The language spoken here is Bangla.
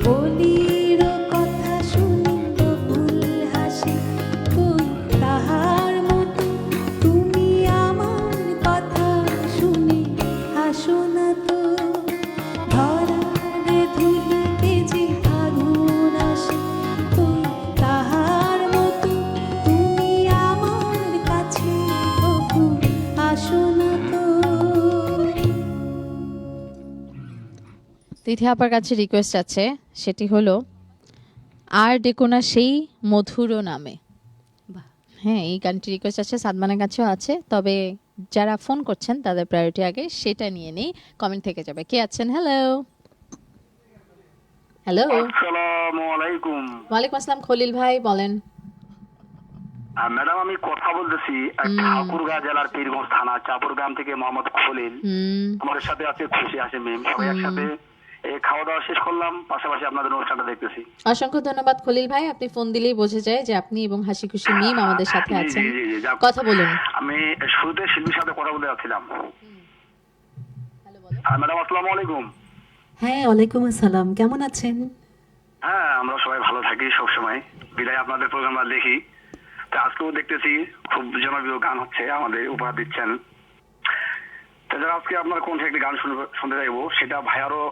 কলির কথা শুনি বকুল হাসি, কই তাহার মতো তুমি আমার কথা শুনে হাসো না তো। ধরার ধুলিতে যে আগুন আসে, কই তাহার মতো তুমি আমার কাছে তবু আসো না তো। তিথি আপার কাছে রিকোয়েস্ট আছে, সেটি হলো আর ডেকো না সেই মধুর নামে। হ্যাঁ, এই গানটি রিকোয়েস্ট আছে, সাদমানের কাছেও আছে, তবে যারা ফোন করছেন তাদের প্রায়োরিটি আগে, সেটা নিয়ে নেই, কমেন্ট থেকে যাবে। কে আছেন? Hello hello. আসসালামু আলাইকুম। ওয়ালাইকুম আসসালাম, খলিল ভাই বলেন। ম্যাডাম, আমি কথা বলতেছি ঠাকুরগাঁ জেলার পীরগঞ্জ থানা চাপুর গ্রাম থেকে মোহাম্মদ খলিল। হুম আমার সাথে আছে খুশি হাসি মিম, সবাই একসাথে এই খাওয়া দাওয়া শেষ করলাম, পাশাপাশি আপনাদের অনুষ্ঠানটা দেখতেছি। অসংখ্য ধন্যবাদ খলিল ভাই, আপনি ফোন দিলেই বোঝা যায় যে আপনি এবং হাসি খুশি মিম আমাদের সাথে জি, আছেন। জি, জি, জি, যাক। কথা বলুন। আমি শুরুতে শিল্পীর সাথে কথা বলতে যাচ্ছিলাম। ম্যাডাম, আসসালামু আলাইকুম। হ্যাঁ, ওয়ালাইকুম আসসালাম, কেমন আছেন? হ্যাঁ, আমরা সবাই ভালো থাকি সবসময়, বিদায় আপনাদের প্রোগ্রাম দেখি। তো আজকেও দেখতেছি খুব জনপ্রিয় গান হচ্ছে, আমাদের উপহার দিচ্ছেন। তো যারা আজকে আপনার কোন একটি গান শুনতে চাইবো, সেটা ভাইয়ারও